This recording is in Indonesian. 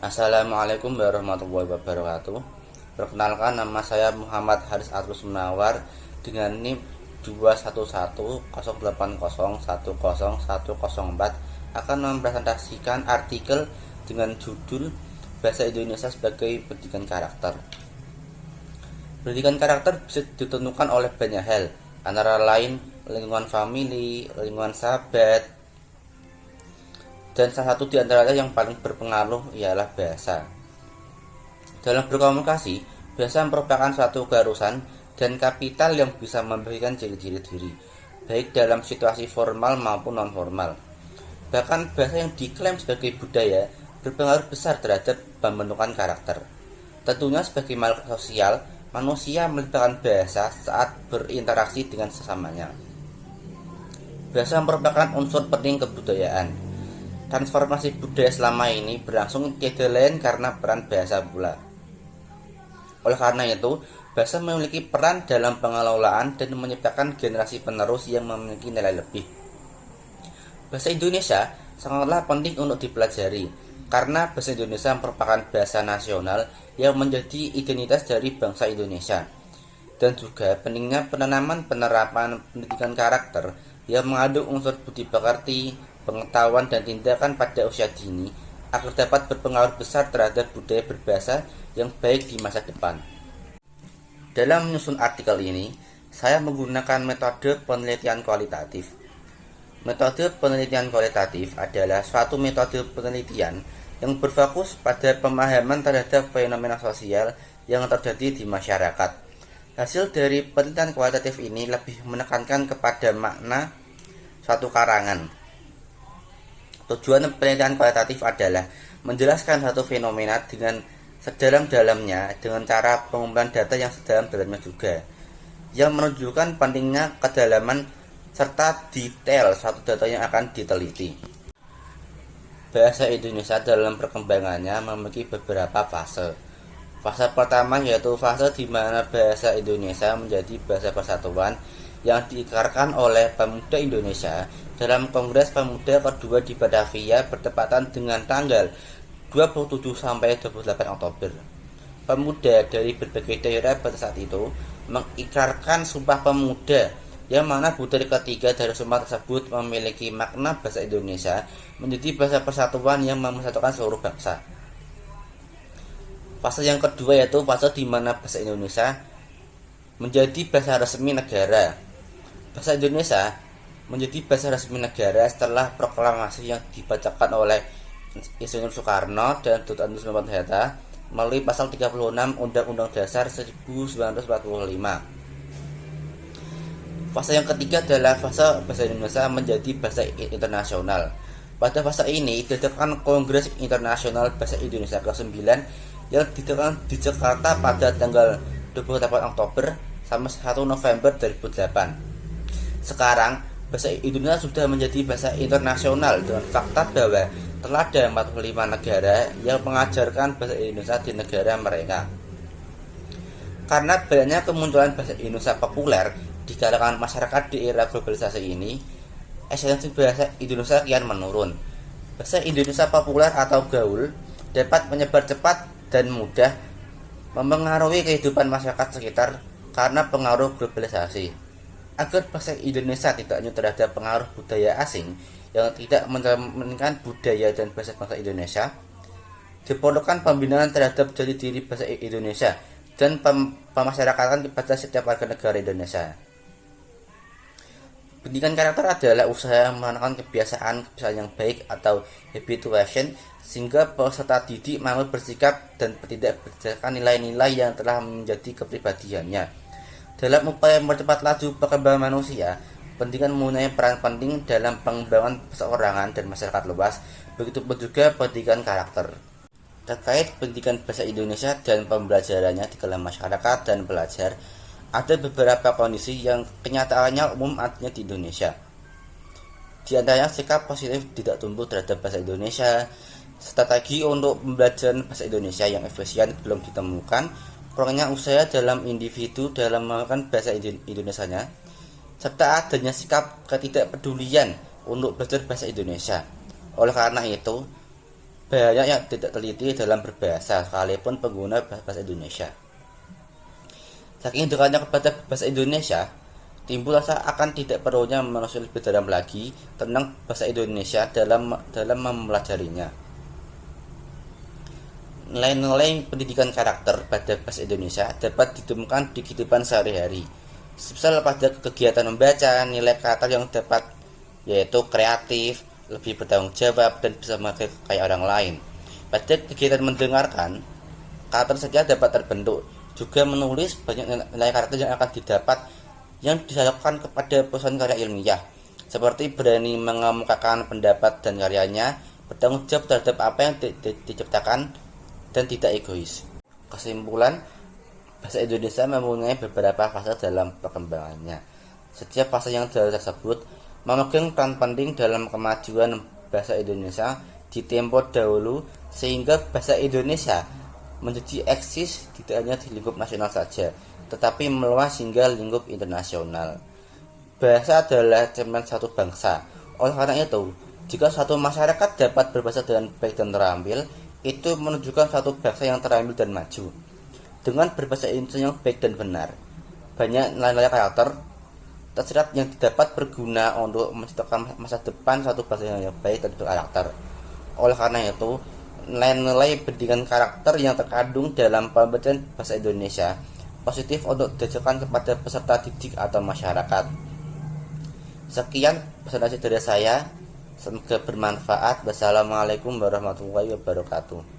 Assalamualaikum warahmatullahi wabarakatuh. Perkenalkan, nama saya Muhammad Haris Atrus Munawar dengan NIM 21108010104 akan mempresentasikan artikel dengan judul Bahasa Indonesia sebagai pendidikan karakter. Pendidikan karakter bisa ditentukan oleh banyak hal, antara lain lingkungan famili, lingkungan sahabat, dan salah satu di antaranya yang paling berpengaruh ialah bahasa. Dalam berkomunikasi, bahasa merupakan suatu keharusan dan kapital yang bisa memberikan ciri-ciri diri, baik dalam situasi formal maupun non-formal. Bahkan bahasa yang diklaim sebagai budaya berpengaruh besar terhadap pembentukan karakter. Tentunya sebagai makhluk sosial, manusia menciptakan bahasa saat berinteraksi dengan sesamanya. Bahasa merupakan unsur penting kebudayaan. Transformasi budaya selama ini berlangsung tiada lain karena peran bahasa pula. Oleh karena itu, bahasa memiliki peran dalam pengelolaan dan menciptakan generasi penerus yang memiliki nilai lebih. Bahasa Indonesia sangatlah penting untuk dipelajari, karena bahasa Indonesia merupakan bahasa nasional yang menjadi identitas dari bangsa Indonesia. Dan juga pentingnya penanaman penerapan pendidikan karakter yang mengandung unsur budi pekerti, pengetahuan dan tindakan pada usia dini agar dapat berpengaruh besar terhadap budaya berbahasa yang baik di masa depan. Dalam menyusun artikel ini, saya menggunakan metode penelitian kualitatif. Metode penelitian kualitatif adalah suatu metode penelitian yang berfokus pada pemahaman terhadap fenomena sosial yang terjadi di masyarakat. Hasil dari penelitian kualitatif ini lebih menekankan kepada makna suatu karangan. Tujuan penelitian kualitatif adalah menjelaskan satu fenomena dengan sedalam-dalamnya dengan cara pengumpulan data yang sedalam-dalamnya juga, yang menunjukkan pentingnya kedalaman serta detail suatu data yang akan diteliti. Bahasa Indonesia dalam perkembangannya memiliki beberapa fase. Fase pertama yaitu fase di mana bahasa Indonesia menjadi bahasa persatuan yang diikrarkan oleh pemuda Indonesia dalam Kongres Pemuda kedua di Batavia bertepatan dengan tanggal 27 sampai 28 Oktober. Pemuda dari berbagai daerah pada saat itu mengikrarkan Sumpah Pemuda, yang mana butir ketiga dari sumpah tersebut memiliki makna bahasa Indonesia menjadi bahasa persatuan yang mempersatukan seluruh bangsa. Fase yang kedua yaitu fase di mana bahasa Indonesia menjadi bahasa resmi negara. Bahasa Indonesia menjadi bahasa resmi negara setelah proklamasi yang dibacakan oleh Insinyur Soekarno dan Dut Andes Hatta melalui pasal 36 Undang-Undang Dasar 1945. Fase yang ketiga adalah fase bahasa Indonesia menjadi bahasa internasional. Pada fase ini diadakan Kongres Internasional Bahasa Indonesia ke-9 yang diadakan di Jakarta pada tanggal 28 Oktober sampai 1 November 2008. Sekarang bahasa Indonesia sudah menjadi bahasa internasional dengan fakta bahwa telah ada 45 negara yang mengajarkan bahasa Indonesia di negara mereka. Karena banyaknya kemunculan bahasa Indonesia populer di kalangan masyarakat di era globalisasi ini, esensi bahasa Indonesia kian menurun. Bahasa Indonesia populer atau gaul dapat menyebar cepat dan mudah mempengaruhi kehidupan masyarakat sekitar karena pengaruh globalisasi. Agar bahasa Indonesia tidak hanya terhadap pengaruh budaya asing yang tidak mencerminkan budaya dan bahasa bangsa Indonesia, diperlukan pembinaan terhadap jati diri bahasa Indonesia dan pemasyarakatan kepada setiap warga negara Indonesia. Pendidikan karakter adalah usaha menanamkan kebiasaan yang baik atau habituation sehingga peserta didik mampu bersikap dan tidak berdasarkan nilai-nilai yang telah menjadi kepribadiannya. Dalam upaya mempercepat laju perkembangan manusia, pendidikan mempunyai peran penting dalam pengembangan perseorangan dan masyarakat luas, begitupun juga pendidikan karakter. Terkait pendidikan bahasa Indonesia dan pembelajarannya di kalangan masyarakat dan pelajar, ada beberapa kondisi yang kenyataannya umum artinya di Indonesia. Di antaranya sikap positif tidak tumbuh terhadap bahasa Indonesia, strategi untuk pembelajaran bahasa Indonesia yang efisien belum ditemukan, kurangnya usaha dalam individu dalam menggunakan bahasa Indonesianya, serta adanya sikap ketidakpedulian untuk belajar bahasa Indonesia. Oleh karena itu, banyak yang tidak teliti dalam berbahasa sekalipun pengguna bahasa Indonesia. Saking dekatnya kepada bahasa Indonesia, timbul rasa akan tidak perlunya menelusuri lebih dalam lagi tentang bahasa Indonesia dalam mempelajarinya. Nilai-nilai pendidikan karakter pada bahasa Indonesia dapat ditemukan di kehidupan sehari-hari. Semisal pada kegiatan membaca, nilai karakter yang dapat yaitu kreatif, lebih bertanggung jawab, dan bisa memakai kayak orang lain. Pada kegiatan mendengarkan, karakter saja dapat terbentuk. Juga menulis, banyak nilai karakter yang akan didapat yang disalurkan kepada perusahaan karya ilmiah, seperti berani mengemukakan pendapat dan karyanya, bertanggung jawab terhadap apa yang diciptakan, dan tidak egois. Kesimpulan, bahasa Indonesia mempunyai beberapa fase dalam perkembangannya. Setiap fase yang tersebut memegang peran penting dalam kemajuan bahasa Indonesia di tempo dahulu, sehingga bahasa Indonesia menjadi eksis tidak hanya di lingkup nasional saja, tetapi meluas hingga lingkup internasional. Bahasa adalah cermin satu bangsa. Oleh karena itu, jika suatu masyarakat dapat berbahasa dengan baik dan terampil, itu menunjukkan suatu bangsa yang terampil dan maju. Dengan berbahasa Indonesia yang baik dan benar, banyak nilai-nilai karakter tersirat yang didapat berguna untuk menciptakan masa depan suatu bangsa yang baik dan berkarakter. Oleh karena itu, nilai-nilai pendidikan karakter yang terkandung dalam pembelajaran bahasa Indonesia positif untuk diajarkan kepada peserta didik atau masyarakat. Sekian presentasi dari saya, semoga bermanfaat. Wassalamualaikum warahmatullahi wabarakatuh.